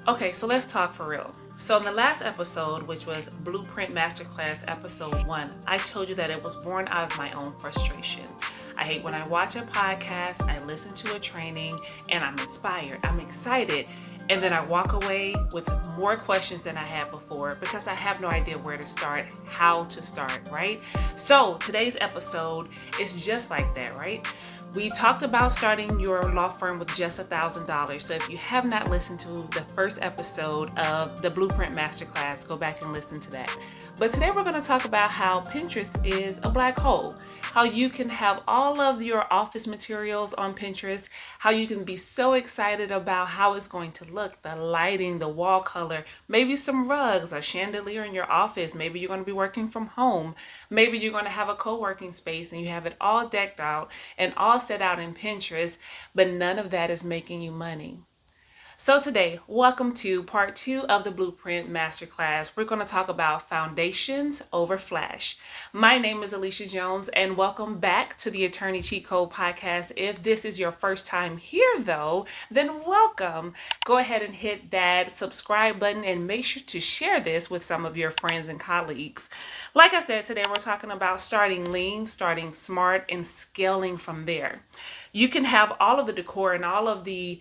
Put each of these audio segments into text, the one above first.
Okay, so let's talk for real. So in the last episode, which was Blueprint Masterclass episode 1, I told you that it was born out of my own frustration. I hate when I watch a podcast, I listen to a training, and I'm inspired, I'm excited, and then I walk away with more questions than I had before because I have no idea where to start, how to start, right? So today's episode is just like that, right? We talked about starting your law firm with just $1,000. So if you have not listened to the first episode of the Blueprint Masterclass, go back and listen to that. But today we're going to talk about how Pinterest is a black hole, how you can have all of your office materials on Pinterest, how you can be so excited about how it's going to look, the lighting, the wall color, maybe some rugs, a chandelier in your office. Maybe you're going to be working from home. Maybe you're going to have a co-working space and you have it all decked out and all set out in Pinterest, but none of that is making you money. So today, welcome to part 2 of the Blueprint Masterclass. We're going to talk about foundations over flash. My name is Alicia Jones and welcome back to the Attorney Cheat Code Podcast. If this is your first time here though, then welcome. Go ahead and hit that subscribe button and make sure to share this with some of your friends and colleagues. Like I said, today we're talking about starting lean, starting smart, and scaling from there. You can have all of the decor and all of the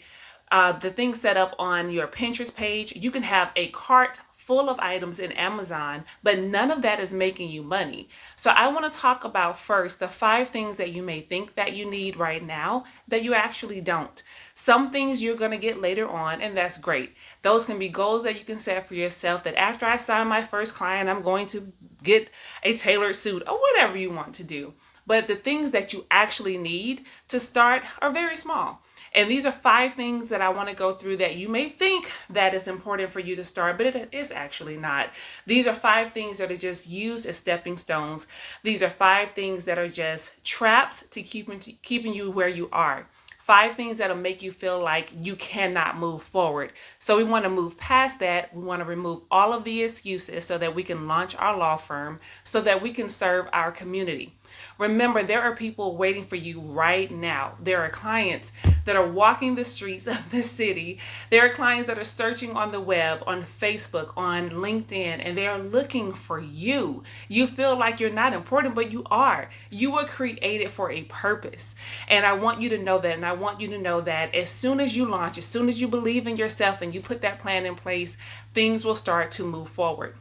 things set up on your Pinterest page. You can have a cart full of items in Amazon, but none of that is making you money. So I want to talk about first the 5 things that you may think that you need right now that you actually don't. Some things you're going to get later on, and that's great. Those can be goals that you can set for yourself, that after I sign my first client, I'm going to get a tailored suit or whatever you want to do. But the things that you actually need to start are very small. And these are 5 things that I want to go through that you may think that is important for you to start, but it is actually not. These are 5 things that are just used as stepping stones. These are 5 things that are just traps to keeping you where you are. 5 things that'll make you feel like you cannot move forward. So we want to move past that. We want to remove all of the excuses so that we can launch our law firm, so that we can serve our community. Remember, there are people waiting for you right now. There are clients that are walking the streets of the city. There are clients that are searching on the web, on Facebook, on LinkedIn, and they are looking for you. You feel like you're not important, but you are. You were created for a purpose. And I want you to know that. And I want you to know that as soon as you launch, as soon as you believe in yourself and you put that plan in place, things will start to move forward.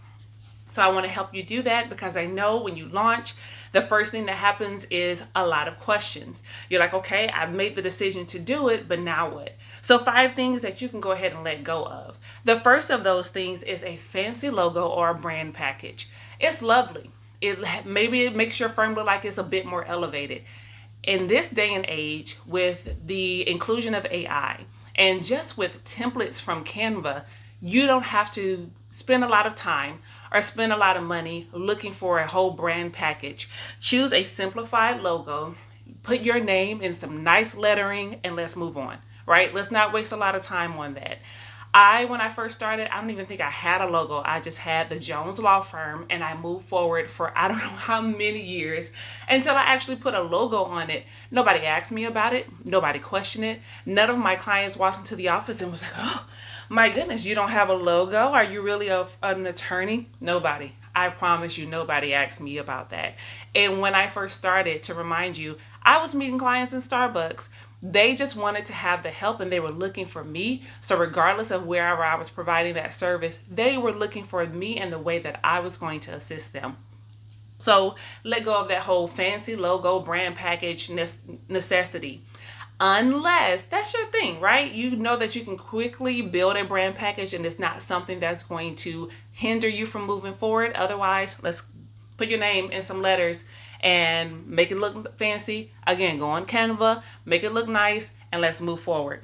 So I want to help you do that because I know when you launch, the first thing that happens is a lot of questions. You're like, okay, I've made the decision to do it, but now what? So 5 things that you can go ahead and let go of. The first of those things is a fancy logo or a brand package. It's lovely. Maybe it makes your firm look like it's a bit more elevated. In this day and age, with the inclusion of AI and just with templates from Canva, you don't have to spend a lot of time or spend a lot of money looking for a whole brand package. Choose a simplified logo, put your name in some nice lettering, and let's move on, right? Let's not waste a lot of time on that. When I first started, I don't even think I had a logo. I just had the Jones Law Firm, and I moved forward for I don't know how many years until I actually put a logo on it. Nobody asked me about it. Nobody questioned it. None of my clients walked into the office and was like, oh, my goodness, you don't have a logo? Are you really an attorney? Nobody. I promise you, nobody asked me about that. And when I first started, to remind you, I was meeting clients in Starbucks. They just wanted to have the help and they were looking for me. So regardless of wherever I was providing that service, they were looking for me and the way that I was going to assist them. So let go of that whole fancy logo brand package necessity. Unless that's your thing, right? You know that you can quickly build a brand package and it's not something that's going to hinder you from moving forward. Otherwise, let's put your name in some letters and make it look fancy. Again, go on Canva, make it look nice, and let's move forward.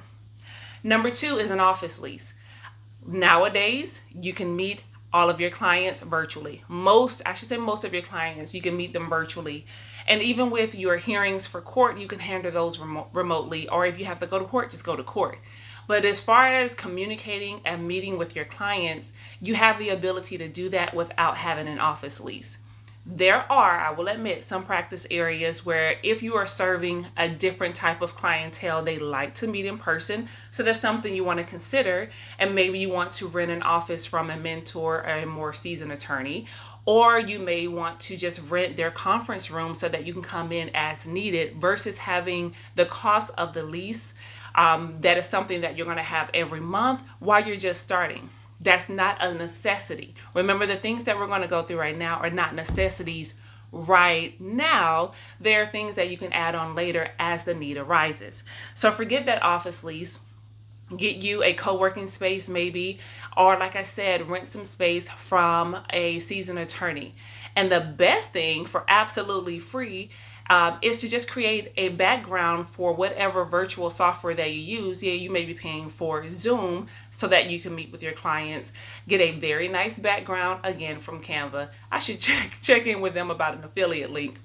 Number 2 is an office lease. Nowadays, you can meet all of your clients virtually. Most of your clients, you can meet them virtually. And even with your hearings for court, you can handle those remotely. Or if you have to go to court, just go to court. But as far as communicating and meeting with your clients, you have the ability to do that without having an office lease. There are, I will admit, some practice areas where if you are serving a different type of clientele, they like to meet in person. So that's something you want to consider. And maybe you want to rent an office from a mentor or a more seasoned attorney. Or you may want to just rent their conference room so that you can come in as needed versus having the cost of the lease. That is something that you're going to have every month while you're just starting. That's not a necessity. Remember, the things that we're going to go through right now are not necessities right now. They're things that you can add on later as the need arises. So forget that office lease. Get you a co-working space maybe, or like I said, rent some space from a seasoned attorney. And the best thing for absolutely free is to just create a background for whatever virtual software that you use. Yeah, you may be paying for Zoom so that you can meet with your clients. Get a very nice background, again, from Canva. I should check in with them about an affiliate link.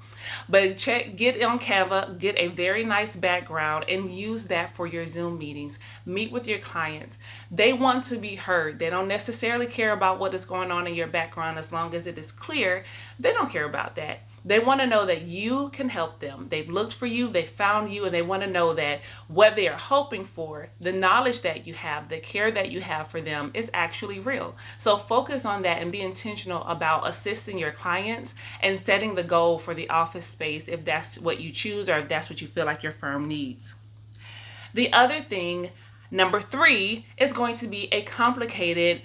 But get on Canva, get a very nice background, and use that for your Zoom meetings. Meet with your clients. They want to be heard. They don't necessarily care about what is going on in your background as long as it is clear. They don't care about that. They want to know that you can help them. They've looked for you, they found you, and they want to know that what they are hoping for, the knowledge that you have, the care that you have for them is actually real. So focus on that and be intentional about assisting your clients and setting the goal for the office space if that's what you choose or if that's what you feel like your firm needs. The other thing, number 3, is going to be a complicated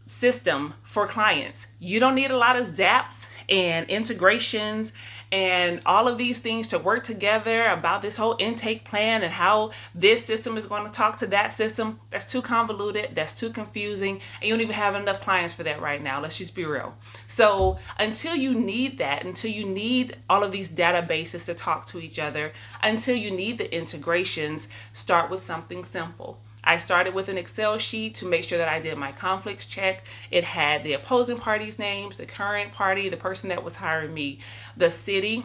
system for clients. You don't need a lot of zaps and integrations and all of these things to work together about this whole intake plan and how this system is going to talk to that system. That's too convoluted. That's too confusing. And you don't even have enough clients for that right now. Let's just be real. So until you need that, until you need all of these databases to talk to each other, until you need the integrations, start with something simple. I started with an Excel sheet to make sure that I did my conflicts check. It had the opposing parties' names, the current party, the person that was hiring me, the city,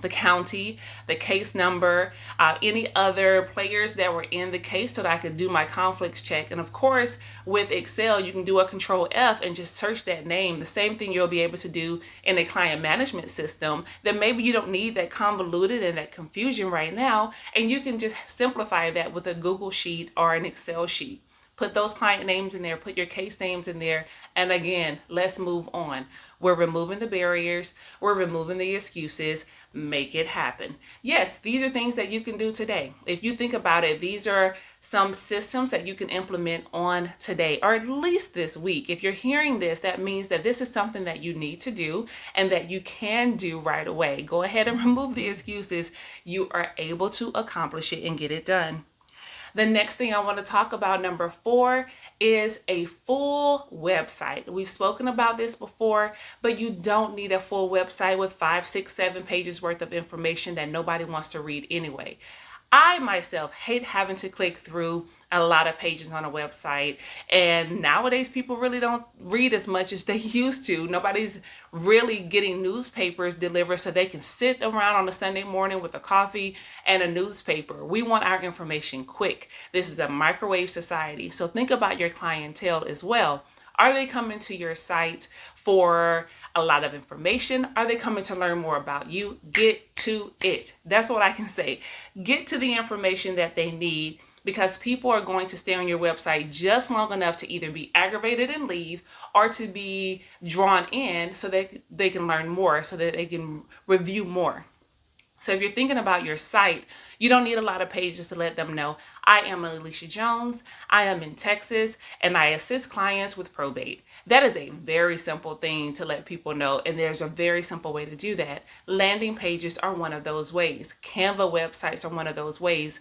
the county, the case number, any other players that were in the case so that I could do my conflicts check. And of course, with Excel, you can do a Control F and just search that name. The same thing you'll be able to do in a client management system that maybe you don't need that convoluted and that confusion right now. And you can just simplify that with a Google sheet or an Excel sheet. Put those client names in there, put your case names in there, and again, let's move on. We're removing the barriers, we're removing the excuses, make it happen. Yes, these are things that you can do today. If you think about it, these are some systems that you can implement on today, or at least this week. If you're hearing this, that means that this is something that you need to do and that you can do right away. Go ahead and remove the excuses. You are able to accomplish it and get it done. The next thing I want to talk about, number 4, is a full website. We've spoken about this before, but you don't need a full website with 5, 6, 7 pages worth of information that nobody wants to read anyway. I myself hate having to click through a lot of pages on a website, and nowadays people really don't read as much as they used to. Nobody's really getting newspapers delivered so they can sit around on a Sunday morning with a coffee and a newspaper. We want our information quick. This is a microwave society, so think about your clientele as well. Are they coming to your site for a lot of information? Are they coming to learn more about you? Get to it. That's what I can say. Get to the information that they need, because people are going to stay on your website just long enough to either be aggravated and leave or to be drawn in so that they can learn more, so that they can review more. So if you're thinking about your site, you don't need a lot of pages to let them know, I am Alicia Jones, I am in Texas, and I assist clients with probate. That is a very simple thing to let people know, and there's a very simple way to do that. Landing pages are one of those ways. Canva websites are one of those ways.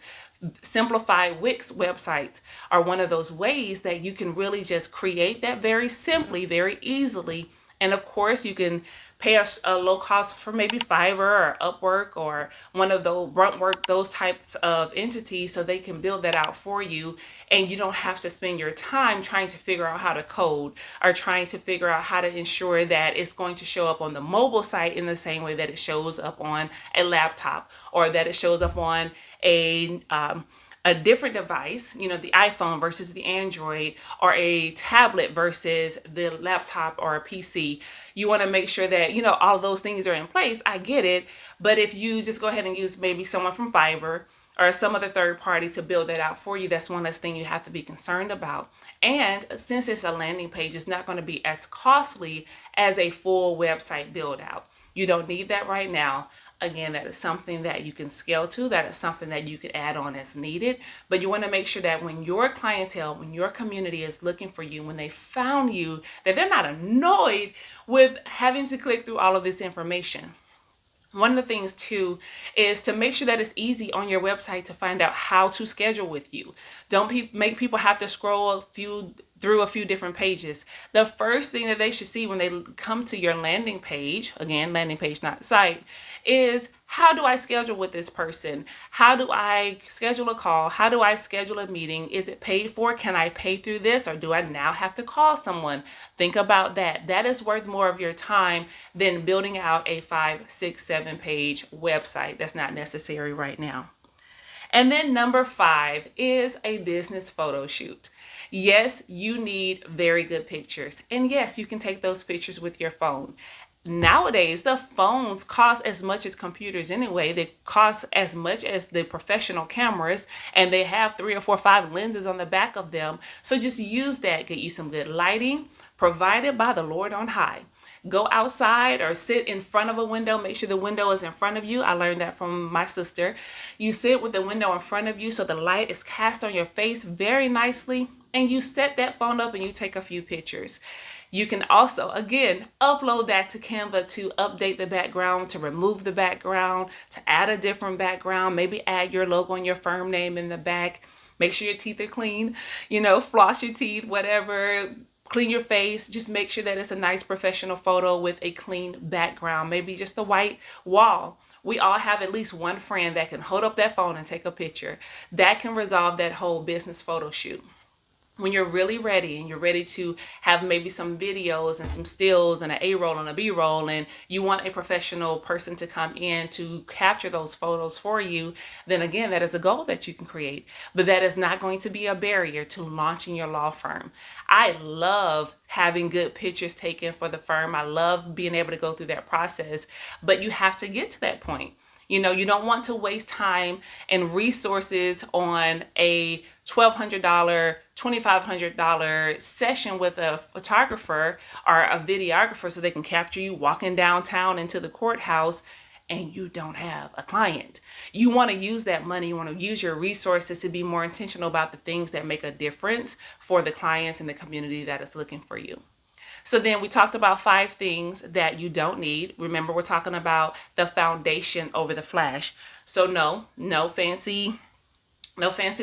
Simplified Wix websites are one of those ways that you can really just create that very simply, very easily. And of course, you can pay a low cost for maybe Fiverr or Upwork or one of those Bruntwork, those types of entities, so they can build that out for you. And you don't have to spend your time trying to figure out how to code or trying to figure out how to ensure that it's going to show up on the mobile site in the same way that it shows up on a laptop, or that it shows up on a a different device, the iPhone versus the Android, or a tablet versus the laptop or a PC. You want to make sure that, all of those things are in place. I get it. But if you just go ahead and use maybe someone from Fiverr or some other third party to build that out for you, that's one less thing you have to be concerned about. And since it's a landing page, it's not going to be as costly as a full website build out. You don't need that right now. Again, that is something that you can scale to. That is something that you could add on as needed. But you want to make sure that when your clientele, when your community is looking for you, when they found you, that they're not annoyed with having to click through all of this information. One of the things too is to make sure that it's easy on your website to find out how to schedule with you. Don't make people have to scroll through a few different pages. The first thing that they should see when they come to your landing page, again, landing page, not site, is how do I schedule with this person? How do I schedule a call? How do I schedule a meeting? Is it paid for? Can I pay through this, or do I now have to call someone? Think about that. That is worth more of your time than building out a 5, 6, 7 page website. That's not necessary right now. And then number 5 is a business photo shoot. Yes, you need very good pictures. And yes, you can take those pictures with your phone. Nowadays, the phones cost as much as computers anyway. They cost as much as the professional cameras, and they have 3 or 4 or 5 lenses on the back of them. So just use that. Get you some good lighting provided by the Lord on high. Go outside or sit in front of a window. Make sure the window is in front of you. I learned that from my sister. You sit with the window in front of you so the light is cast on your face very nicely, and you set that phone up and you take a few pictures. You can also, again, upload that to Canva to update the background, to remove the background, to add a different background, maybe add your logo and your firm name in the back. Make sure your teeth are clean, floss your teeth, whatever. Clean your face. Just make sure that it's a nice professional photo with a clean background, maybe just a white wall. We all have at least one friend that can hold up that phone and take a picture. That can resolve that whole business photo shoot. When you're really ready and you're ready to have maybe some videos and some stills and an A-roll and a B-roll, and you want a professional person to come in to capture those photos for you, then again, that is a goal that you can create. But that is not going to be a barrier to launching your law firm. I love having good pictures taken for the firm. I love being able to go through that process, but you have to get to that point. You don't want to waste time and resources on a $1,200, $2,500 session with a photographer or a videographer so they can capture you walking downtown into the courthouse and you don't have a client. You want to use that money. You want to use your resources to be more intentional about the things that make a difference for the clients and the community that is looking for you. So then we talked about 5 things that you don't need. Remember, we're talking about the foundation over the flash. So no fancy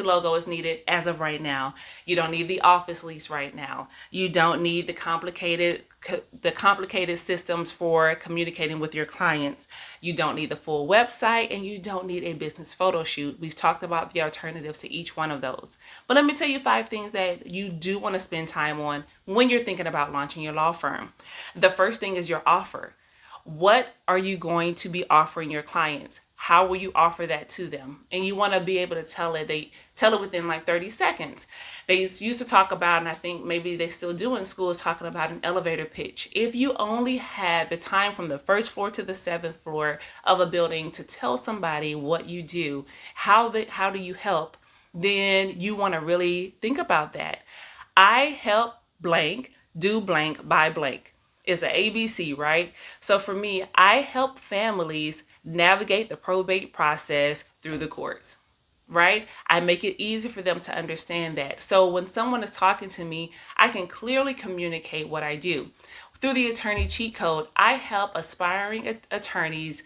logo is needed as of right now. You don't need the office lease right now. You don't need the complicated systems for communicating with your clients. You don't need the full website, and you don't need a business photo shoot. We've talked about the alternatives to each one of those. But let me tell you 5 things that you do want to spend time on when you're thinking about launching your law firm. The first thing is your offer. What are you going to be offering your clients? How will you offer that to them? And you want to be able to tell it. They tell it within like 30 seconds. They used to talk about, and I think maybe they still do in school, is talking about an elevator pitch. If you only had the time from the first floor to the 7th floor of a building to tell somebody what you do, how do you help, then you want to really think about that. I help blank, do blank, buy blank. It's an ABC, right? So for me, I help families navigate the probate process through the courts, right? I make it easy for them to understand that. So when someone is talking to me, I can clearly communicate what I do. Through the attorney cheat code, I help aspiring attorneys,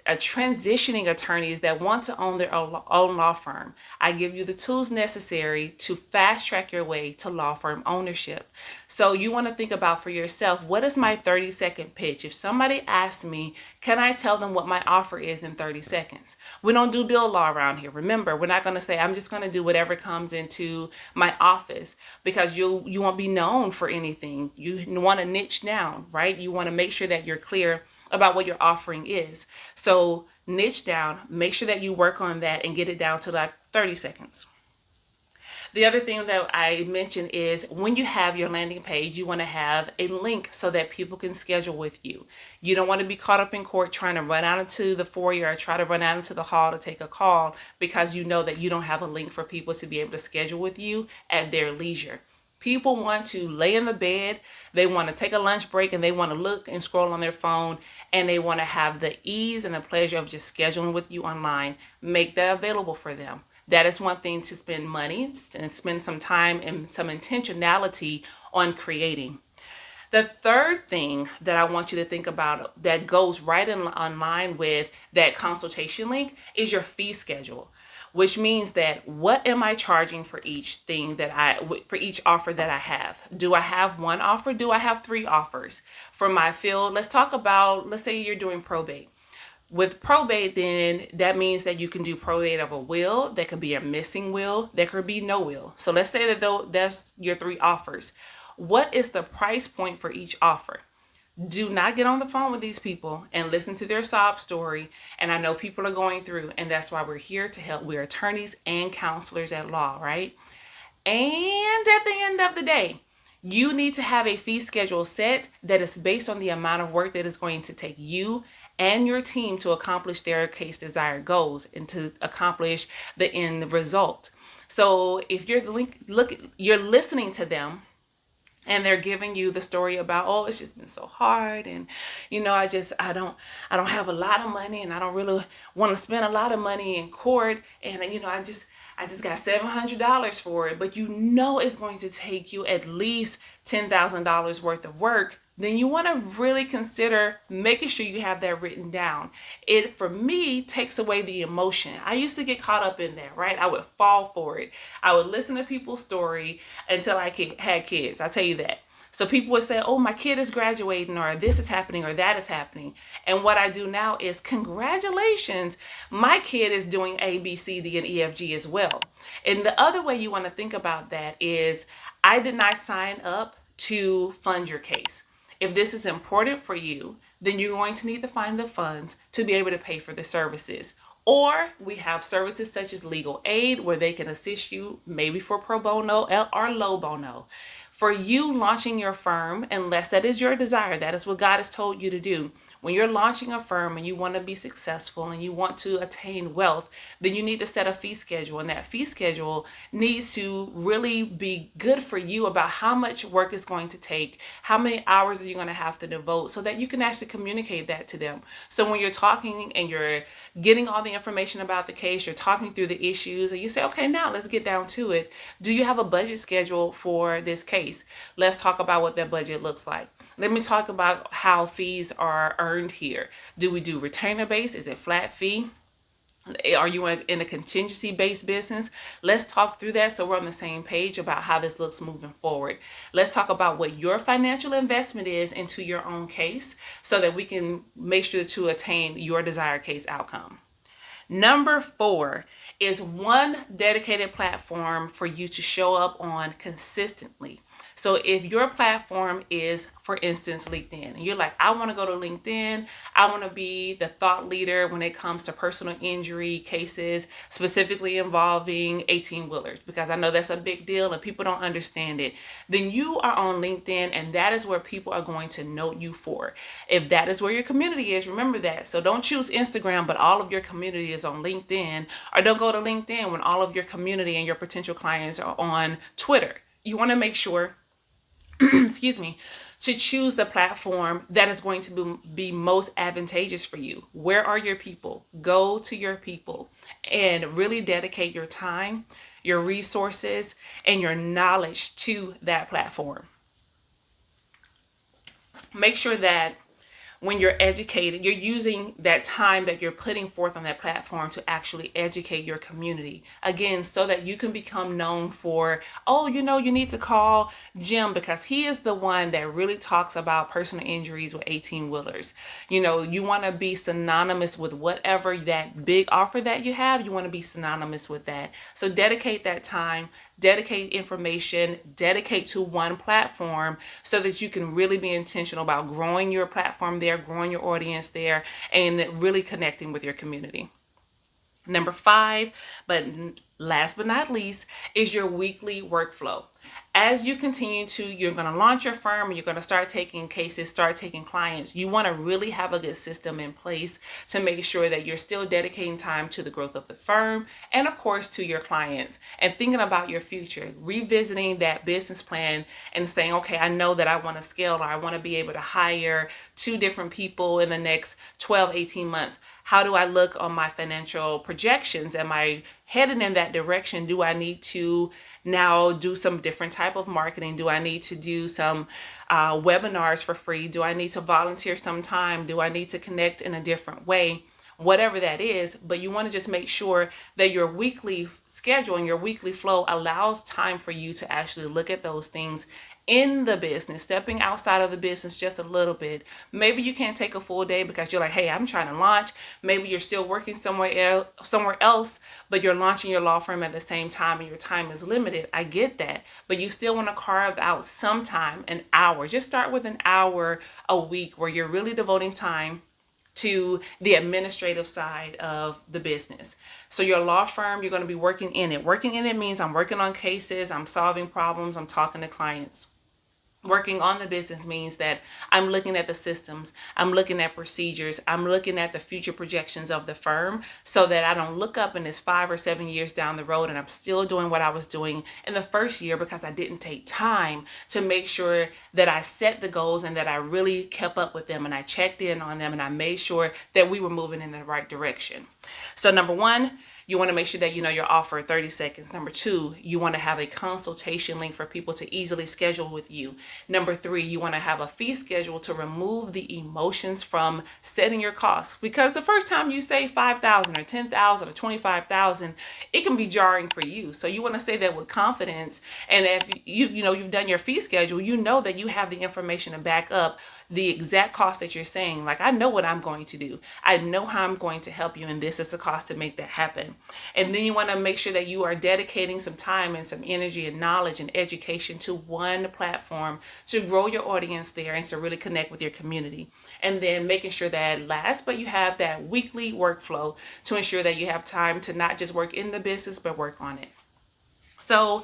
transitioning attorneys that want to own their own law firm. I give you the tools necessary to fast track your way to law firm ownership. So you want to think about for yourself, what is my 30-second pitch? If somebody asks me, can I tell them what my offer is in 30 seconds? We don't do bill law around here. Remember, we're not going to say, I'm just going to do whatever comes into my office, because you won't be known for anything. You want to niche down, right? You want to make sure that you're clear about what your offering is. So niche down, make sure that you work on that and get it down to like 30 seconds. The other thing that I mentioned is when you have your landing page, you want to have a link so that people can schedule with you. You don't want to be caught up in court trying to run out into the foyer or try to run out into the hall to take a call because you know that you don't have a link for people to be able to schedule with you at their leisure. People want to lay in the bed, they want to take a lunch break, and they want to look and scroll on their phone, and they want to have the ease and the pleasure of just scheduling with you online. Make that available for them. That is one thing to spend money and spend some time and some intentionality on creating. The third thing that I want you to think about that goes right in line with that consultation link is your fee schedule, which means that what am I charging for each thing for each offer that I have? Do I have one offer? Do I have three offers? For my field, let's say you're doing probate. With probate, then that means that you can do probate of a will. There could be a missing will. There could be no will. So let's say that that's your three offers. What is the price point for each offer? Do not get on the phone with these people and listen to their sob story. And I know people are going through, and that's why we're here to help. We're attorneys and counselors at law, right? And at the end of the day, you need to have a fee schedule set that is based on the amount of work that is going to take you and your team to accomplish their case desired goals and to accomplish the end result. So if you're listening to them and they're giving you the story about, oh, it's just been so hard, and I don't have a lot of money, and I don't really want to spend a lot of money in court, and I just got $700 for it, but it's going to take you at least $10,000 worth of work, then you want to really consider making sure you have that written down. It, for me, takes away the emotion. I used to get caught up in that, right? I would fall for it. I would listen to people's story until I had kids. I'll tell you that. So people would say, oh, my kid is graduating, or this is happening, or that is happening. And what I do now is, congratulations, my kid is doing A, B, C, D, and E, F, G as well. And the other way you want to think about that is, I did not sign up to fund your case. If this is important for you, then you're going to need to find the funds to be able to pay for the services. Or we have services such as legal aid, where they can assist you maybe for pro bono or low bono. For you launching your firm, unless that is your desire, that is what God has told you to do. When you're launching a firm and you want to be successful and you want to attain wealth, then you need to set a fee schedule. And that fee schedule needs to really be good for you about how much work it's going to take, how many hours are you going to have to devote, so that you can actually communicate that to them. So when you're talking and you're getting all the information about the case, you're talking through the issues, and you say, okay, now let's get down to it. Do you have a budget schedule for this case? Let's talk about what that budget looks like. Let me talk about how fees are earned here. Do we do retainer base? Is it flat fee? Are you in a contingency based business? Let's talk through that so we're on the same page about how this looks moving forward. Let's talk about what your financial investment is into your own case so that we can make sure to attain your desired case outcome. Number 4 is one dedicated platform for you to show up on consistently. So if your platform is, for instance, LinkedIn, and you're like, I want to go to LinkedIn, I want to be the thought leader when it comes to personal injury cases, specifically involving 18-wheelers, because I know that's a big deal and people don't understand it, then you are on LinkedIn, and that is where people are going to know you for. If that is where your community is, remember that. So don't choose Instagram, but all of your community is on LinkedIn, or don't go to LinkedIn when all of your community and your potential clients are on Twitter. You want to make sure excuse me, to choose the platform that is going to be most advantageous for you. Where are your people? Go to your people and really dedicate your time, your resources, and your knowledge to that platform. Make sure that when you're educated, you're using that time that you're putting forth on that platform to actually educate your community. Again, so that you can become known for, oh, you need to call Jim because he is the one that really talks about personal injuries with 18-wheelers. You want to be synonymous with whatever that big offer that you have. You want to be synonymous with that. So dedicate that time, dedicate information, dedicate to one platform so that you can really be intentional about growing your platform there, growing your audience there, and really connecting with your community. Number 5, but last but not least, is your weekly workflow. As you continue to, you're going to launch your firm, and you're going to start taking cases, start taking clients. You want to really have a good system in place to make sure that you're still dedicating time to the growth of the firm and, of course, to your clients, and thinking about your future, revisiting that business plan and saying, okay, I know that I want to scale, or I want to be able to hire 2 different people in the next 12, 18 months. How do I look on my financial projections? Am I headed in that direction? Do I need to now do some different type of marketing? Do I need to do some webinars for free? Do I need to volunteer some time? Do I need to connect in a different way? Whatever that is, but you want to just make sure that your weekly schedule and your weekly flow allows time for you to actually look at those things in the business, stepping outside of the business just a little bit. Maybe you can't take a full day because you're like, hey, I'm trying to launch. Maybe you're still working somewhere else, but you're launching your law firm at the same time and your time is limited. I get that, but you still want to carve out some time, an hour. Just start with an hour a week where you're really devoting time to the administrative side of the business. So your law firm, you're going to be working in it. Working in it means I'm working on cases, I'm solving problems, I'm talking to clients. Working on the business means that I'm looking at the systems, I'm looking at procedures, I'm looking at the future projections of the firm so that I don't look up and it's 5 or 7 years down the road and I'm still doing what I was doing in the first year because I didn't take time to make sure that I set the goals and that I really kept up with them and I checked in on them and I made sure that we were moving in the right direction. So number 1, you want to make sure that you know your offer 30 seconds. Number 2, you want to have a consultation link for people to easily schedule with you. Number 3, you want to have a fee schedule to remove the emotions from setting your costs. Because the first time you say $5,000 or $10,000 or $25,000, it can be jarring for you. So you want to say that with confidence. And if you've done your fee schedule, you know that you have the information to back up the exact cost that you're saying. Like, I know what I'm going to do. I know how I'm going to help you, and this is the cost to make that happen. And then you want to make sure that you are dedicating some time and some energy and knowledge and education to one platform to grow your audience there and to really connect with your community. And then making sure that last, but you have that weekly workflow to ensure that you have time to not just work in the business, but work on it. So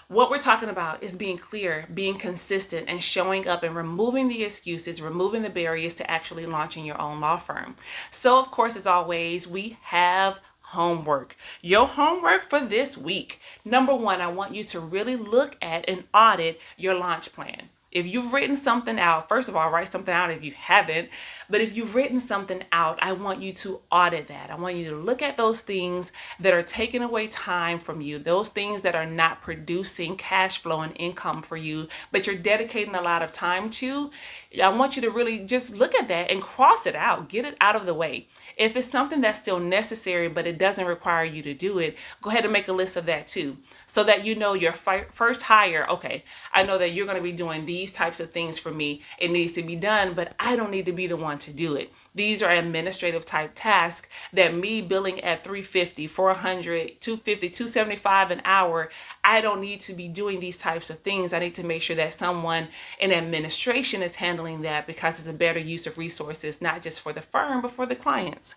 what we're talking about is being clear, being consistent, and showing up and removing the excuses, removing the barriers to actually launching your own law firm. So, of course, as always, we have homework. Your homework for this week. Number 1, I want you to really look at and audit your launch plan. If you've written something out, first of all, write something out if you haven't. But if you've written something out, I want you to audit that. I want you to look at those things that are taking away time from you, those things that are not producing cash flow and income for you, but you're dedicating a lot of time to. I want you to really just look at that and cross it out, get it out of the way. If it's something that's still necessary, but it doesn't require you to do it, go ahead and make a list of that too. So that you know your first hire, okay, I know that you're going to be doing these types of things for me. It needs to be done, but I don't need to be the one to do it. These are administrative type tasks that me billing at $350, $400, $250, $275 an hour, I don't need to be doing these types of things. I need to make sure that someone in administration is handling that because it's a better use of resources, not just for the firm, but for the clients.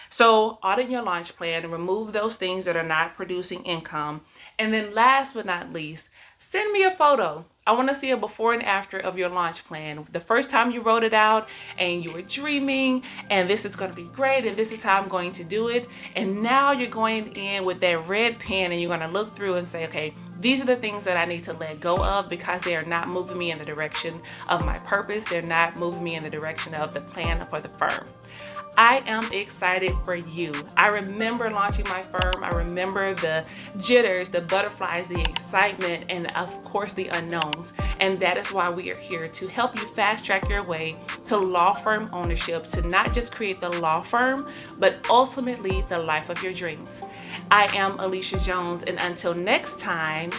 So audit your launch plan and remove those things that are not producing income. And then last but not least, send me a photo. I want to see a before and after of your launch plan. The first time you wrote it out and you were dreaming and this is going to be great and this is how I'm going to do it. And now you're going in with that red pen and you're going to look through and say, okay, these are the things that I need to let go of because they are not moving me in the direction of my purpose. They're not moving me in the direction of the plan for the firm. I am excited for you. I remember launching my firm. I remember the jitters, the butterflies, the excitement, and of course the unknowns. And that is why we are here to help you fast track your way to law firm ownership, to not just create the law firm, but ultimately the life of your dreams. I am Alicia Jones, and until next time,